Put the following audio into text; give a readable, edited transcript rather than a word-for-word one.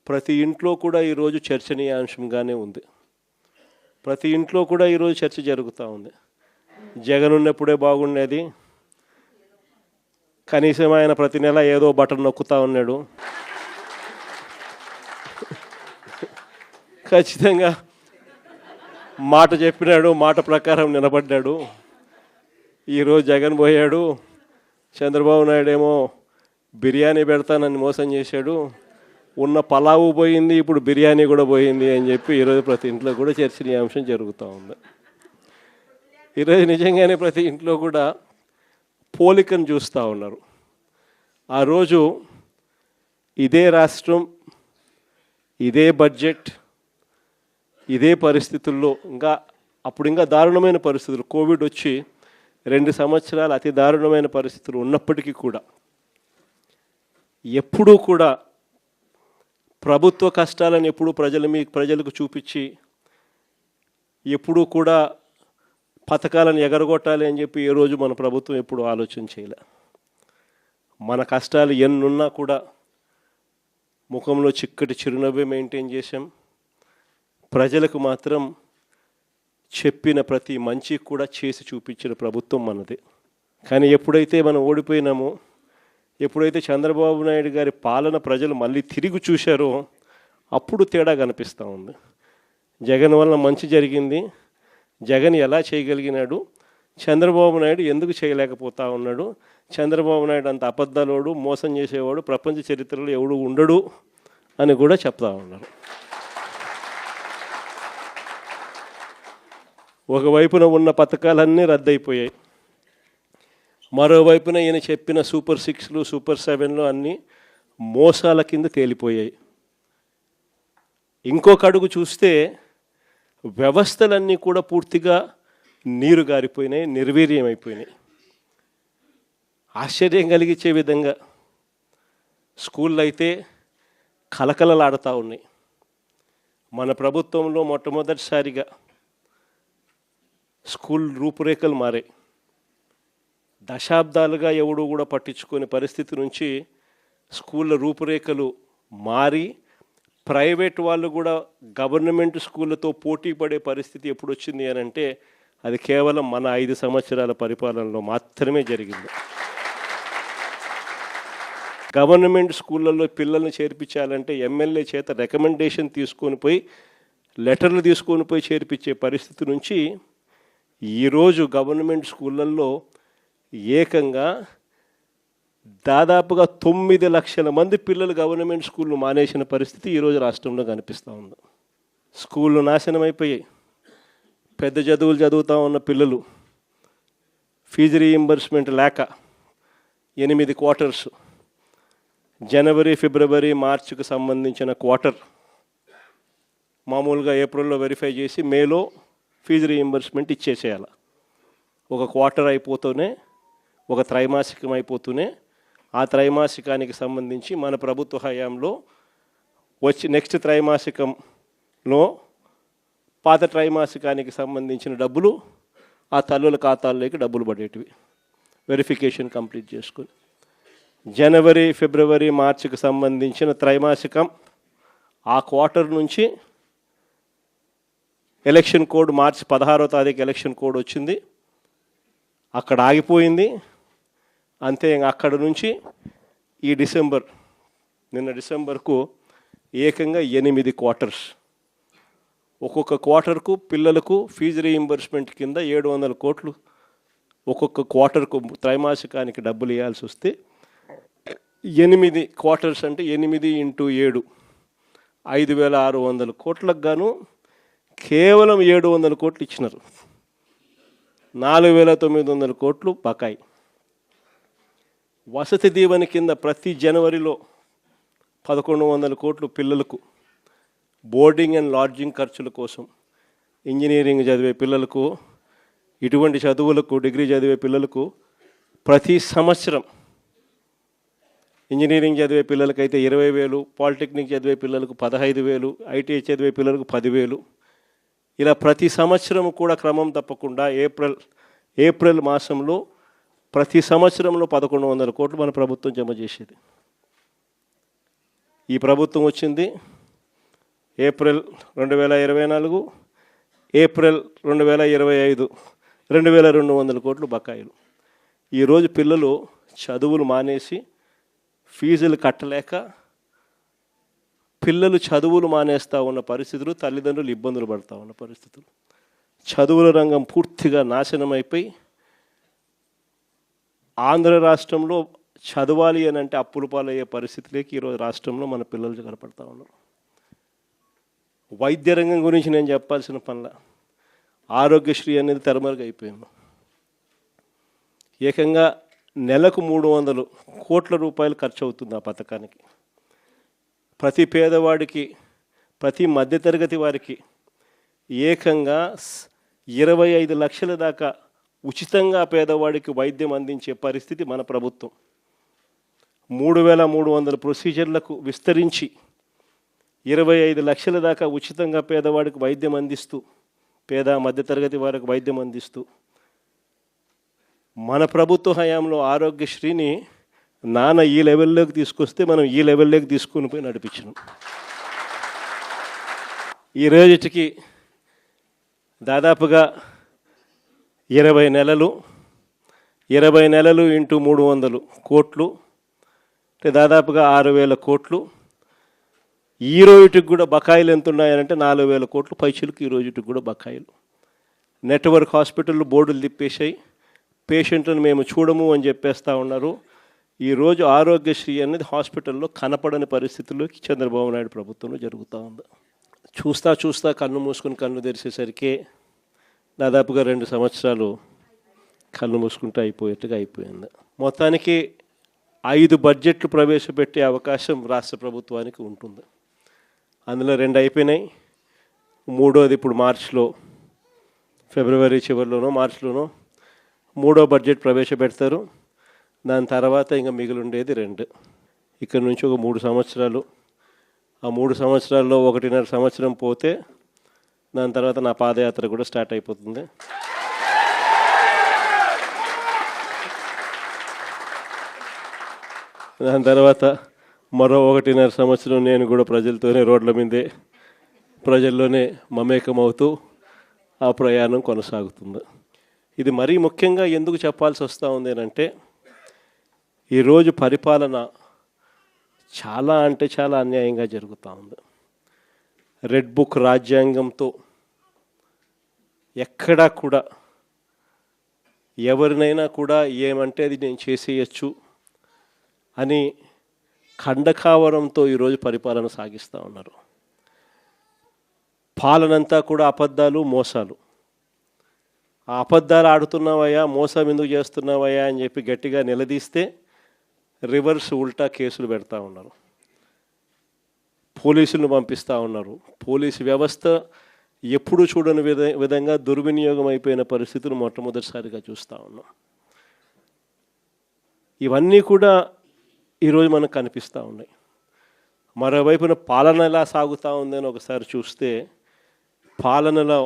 ప్రతి ఇంట్లో కూడా ఈరోజు చర్చనీయాంశంగానే ఉంది. ప్రతి ఇంట్లో కూడా ఈరోజు చర్చ జరుగుతూ ఉంది. జగన్ ఉన్నప్పుడే బాగుండేది, కనీసం ఆయన ప్రతి నెల ఏదో బటన్ నొక్కుతూ ఉన్నాడు, ఖచ్చితంగా మాట చెప్పినాడు, మాట ప్రకారం నిలబడ్డాడు. ఈరోజు జగన్ పోయాడు, చంద్రబాబు నాయుడు ఏమో బిర్యానీ పెడతానని మోసం చేశాడు, ఉన్న పలావు పోయింది, ఇప్పుడు బిర్యానీ కూడా పోయింది అని చెప్పి ఈరోజు ప్రతి ఇంట్లో కూడా చర్చనీయాంశం జరుగుతూ ఉంది. ఈరోజు నిజంగానే ప్రతి ఇంట్లో కూడా పోలికను చూస్తూ ఉన్నారు. ఆ రోజు ఇదే రాష్ట్రం, ఇదే బడ్జెట్, ఇదే పరిస్థితుల్లో అప్పుడు ఇంకా దారుణమైన పరిస్థితులు, కోవిడ్ వచ్చి 2 సంవత్సరాలు అతి దారుణమైన పరిస్థితులు ఉన్నప్పటికీ కూడా ఎప్పుడూ కూడా ప్రభుత్వ కష్టాలను ఎప్పుడూ ప్రజలకు చూపించి ఎప్పుడూ కూడా పథకాలను ఎగరగొట్టాలి అని చెప్పి ఏ రోజు మన ప్రభుత్వం ఎప్పుడు ఆలోచన చేయలే. మన కష్టాలు ఎన్నున్నా కూడా ముఖంలో చిక్కటి చిరునవ్వే మెయింటైన్ చేశాం. ప్రజలకు మాత్రం చెప్పిన ప్రతి మంచి కూడా చేసి చూపించిన ప్రభుత్వం మనది. కానీ ఎప్పుడైతే మనం ఓడిపోయినామో, ఎప్పుడైతే చంద్రబాబు నాయుడు గారి పాలన ప్రజలు మళ్ళీ తిరిగి చూశారో అప్పుడు తేడా కనిపిస్తూ ఉంది. జగన్ వల్ల మంచి జరిగింది, జగన్ ఎలా చేయగలిగినాడు, చంద్రబాబు నాయుడు ఎందుకు చేయలేకపోతా ఉన్నాడు, చంద్రబాబు నాయుడు అంత అబద్ధాలోడు, మోసం చేసేవాడు ప్రపంచ చరిత్రలో ఎవడు ఉండడు అని కూడా చెప్తా ఉన్నారు. ఒకవైపున ఉన్న పథకాలన్నీ రద్దయిపోయాయి, మరోవైపున ఈయన చెప్పిన సూపర్ 6లు సూపర్ 7లు అన్నీ మోసాల కింద తేలిపోయాయి. ఇంకొక అడుగు చూస్తే వ్యవస్థలన్నీ కూడా పూర్తిగా నీరు గారిపోయినాయి, నిర్వీర్యమైపోయినాయి. ఆశ్చర్యం కలిగించే విధంగా స్కూళ్ళు అయితే కలకలలాడుతూ ఉన్నాయి. మన ప్రభుత్వంలో మొట్టమొదటిసారిగా స్కూల్ రూపురేఖలు మారాయి. దశాబ్దాలుగా ఎవడు కూడా పట్టించుకునే పరిస్థితి నుంచి స్కూళ్ళ రూపురేఖలు మారి ప్రైవేట్ వాళ్ళు కూడా గవర్నమెంట్ స్కూళ్ళతో పోటీ పడే పరిస్థితి ఎప్పుడు వచ్చింది అని అంటే అది కేవలం మన 5 సంవత్సరాల పరిపాలనలో మాత్రమే జరిగింది. గవర్నమెంట్ స్కూళ్ళల్లో పిల్లల్ని చేర్పించాలంటే ఎమ్మెల్యే చేత రికమెండేషన్ తీసుకొని పోయి లెటర్లు తీసుకొని పోయి చేర్పించే పరిస్థితి నుంచి ఈరోజు గవర్నమెంట్ స్కూళ్ళల్లో ఏకంగా దాదాపుగా 9 లక్షల మంది పిల్లలు గవర్నమెంట్ స్కూళ్ళు మానేసిన పరిస్థితి ఈరోజు రాష్ట్రంలో కనిపిస్తూ ఉంది. స్కూళ్ళు నాశనం అయిపోయాయి. పెద్ద చదువులు చదువుతూ ఉన్న పిల్లలు ఫీజు రీయింబర్స్మెంట్ లేక 8 క్వార్టర్స్, జనవరి, ఫిబ్రవరి, మార్చికి సంబంధించిన క్వార్టర్ మామూలుగా ఏప్రిల్లో వెరిఫై చేసి మేలో ఫీజు రీయింబర్స్మెంట్ ఇచ్చేసేయాలి. ఒక క్వార్టర్ అయిపోతూనే, ఒక త్రైమాసికం అయిపోతూనే ఆ త్రైమాసికానికి సంబంధించి మన ప్రభుత్వ హయాంలో వచ్చి నెక్స్ట్ త్రైమాసికంలో పాత త్రైమాసికానికి సంబంధించిన డబ్బులు ఆ తల్లుల ఖాతాల్లోకి డబ్బులు పడేటివి వెరిఫికేషన్ కంప్లీట్ చేసుకొని. జనవరి, ఫిబ్రవరి, మార్చికి సంబంధించిన త్రైమాసికం ఆ క్వార్టర్ నుంచి ఎలక్షన్ కోడ్ మార్చి 16వ తారీఖు ఎలక్షన్ కోడ్ వచ్చింది, అక్కడ ఆగిపోయింది. అంతే, అక్కడ నుంచి ఈ నిన్న డిసెంబర్కు ఏకంగా 8 క్వార్టర్స్. ఒక్కొక్క క్వార్టర్కు పిల్లలకు ఫీజు రీయింబర్స్మెంట్ కింద 700 కోట్లు ఒక్కొక్క క్వార్టర్కు త్రైమాసికానికి డబ్బులు ఇవ్వాల్సి వస్తే 8 క్వార్టర్స్ అంటే 8 × 7 5,600 కోట్లకు గాను కేవలం 700 కోట్లు ఇచ్చినారు. 4,900 కోట్లు బకాయి. వసతి దీవెన కింద ప్రతి జనవరిలో 1,100 కోట్లు పిల్లలకు బోర్డింగ్ అండ్ లాడ్జింగ్ ఖర్చుల కోసం, ఇంజనీరింగ్ చదివే పిల్లలకు, ఇటువంటి చదువులకు డిగ్రీ చదివే పిల్లలకు ప్రతి సంవత్సరం, ఇంజనీరింగ్ చదివే పిల్లలకైతే 20,000, పాలిటెక్నిక్ చదివే పిల్లలకు 15,000, ఐటీఐ చదివే పిల్లలకు 10,000, ఇలా ప్రతి సంవత్సరం కూడా క్రమం తప్పకుండా ఏప్రిల్ మాసంలో ప్రతి సంవత్సరంలో 1,100 కోట్లు మన ప్రభుత్వం జమ చేసేది. ఈ ప్రభుత్వం వచ్చింది, ఏప్రిల్ 2024, ఏప్రిల్ 2025 2200 కోట్లు బకాయిలు. ఈరోజు పిల్లలు చదువులు మానేసి ఫీజులు కట్టలేక పిల్లలు చదువులు మానేస్తూ ఉన్న పరిస్థితులు, తల్లిదండ్రులు ఇబ్బందులు పడుతూ ఉన్న పరిస్థితులు. చదువుల రంగం పూర్తిగా నాశనం అయిపోయి ఆంధ్ర రాష్ట్రంలో చదవాలి అని అంటే అప్పుల పాలయ్యే పరిస్థితులకి ఈరోజు రాష్ట్రంలో మన పిల్లలు కనపడతా ఉన్నారు. వైద్య రంగం గురించి నేను చెప్పాల్సిన పనుల ఆరోగ్యశ్రీ అనేది తెరమరుగైపోయింది. ఏకంగా నెలకు 300 కోట్ల రూపాయలు ఖర్చు అవుతుంది ఆ పథకానికి. ప్రతి పేదవాడికి, ప్రతి మధ్యతరగతి వారికి ఏకంగా 25 లక్షల దాకా ఉచితంగా పేదవాడికి వైద్యం అందించే పరిస్థితి మన ప్రభుత్వం. 3300 ప్రొసీజర్లకు విస్తరించి 25 లక్షల దాకా ఉచితంగా పేదవాడికి వైద్యం అందిస్తూ, పేద మధ్యతరగతి వారికి వైద్యం అందిస్తూ మన ప్రభుత్వ హయాంలో ఆరోగ్యశ్రీని నాన్న ఈ లెవెల్లోకి తీసుకొస్తే మనం ఈ లెవెల్లోకి తీసుకుని పోయి నడిపించినాం. ఈ రోజుకి దాదాపుగా 20 నెలలు ఇంటూ 300 కోట్లు అంటే దాదాపుగా 6000 కోట్లు. ఈ రోజుకి కూడా బకాయిలు ఎంత ఉన్నాయనంటే 4000 కోట్లు పైచులకు ఈ రోజుకి కూడా బకాయిలు. నెట్వర్క్ హాస్పిటళ్ళు బోర్డులు తిప్పేశాయి, పేషెంట్లను మేము చూడము అని చెప్పేస్తూ ఉన్నారు. ఈరోజు ఆరోగ్యశ్రీ అనేది హాస్పిటల్లో కనపడని పరిస్థితుల్లోకి చంద్రబాబు నాయుడు ప్రభుత్వంలో జరుగుతూ ఉంది. చూస్తా కన్ను మూసుకుని కన్ను తెరిచేసరికి దాదాపుగా 2 సంవత్సరాలు కన్ను మూసుకుంటూ అయిపోయింది. మొత్తానికి 5 బడ్జెట్లు ప్రవేశపెట్టే అవకాశం రాష్ట్ర ప్రభుత్వానికి ఉంటుంది. అందులో 2 అయిపోయినాయి, 3వది ఇప్పుడు మార్చిలో, ఫిబ్రవరి చివరిలోనో మార్చిలోనో 3వ బడ్జెట్ ప్రవేశపెడతారు. దాని తర్వాత ఇంకా మిగిలి ఉండేది 2. ఇక్కడ నుంచి ఒక 3 సంవత్సరాలు, ఆ 3 సంవత్సరాల్లో 1.5 సంవత్సరం పోతే దాని తర్వాత నా పాదయాత్ర కూడా స్టార్ట్ అయిపోతుంది. దాని తర్వాత మరో 1.5 సంవత్సరం నేను కూడా ప్రజలతోనే రోడ్ల మీదే ప్రజల్లోనే మమేకమవుతూ ఆ ప్రయాణం కొనసాగుతుంది. ఇది మరీ ముఖ్యంగా ఎందుకు చెప్పాల్సి వస్తూ ఉంది అంటే ఈరోజు పరిపాలన చాలా అంటే చాలా అన్యాయంగా జరుగుతూ ఉంది. రెడ్ బుక్ రాజ్యాంగంతో ఎక్కడా కూడా ఎవరినైనా కూడా ఏమంటే అది నేను చేసేయచ్చు అని ఖండకావరంతో ఈరోజు పరిపాలన సాగిస్తూ ఉన్నారు. పాలనంతా కూడా అబద్ధాలు, మోసాలు. ఆ అబద్ధాలు ఆడుతున్నావయ్యా, మోసం ఎందుకు చేస్తున్నావయ్యా అని చెప్పి గట్టిగా నిలదీస్తే రివర్స్ ఉల్టా కేసులు పెడతా ఉన్నారు, పోలీసులను పంపిస్తూ ఉన్నారు. పోలీసు వ్యవస్థ ఎప్పుడు చూడని విధంగా దుర్వినియోగం అయిపోయిన పరిస్థితులు మొట్టమొదటిసారిగా చూస్తూ ఉన్నాం. ఇవన్నీ కూడా ఈరోజు మనకు కనిపిస్తూ ఉన్నాయి. మరోవైపున పాలన ఎలా సాగుతూ ఉందని ఒకసారి చూస్తే పాలనలో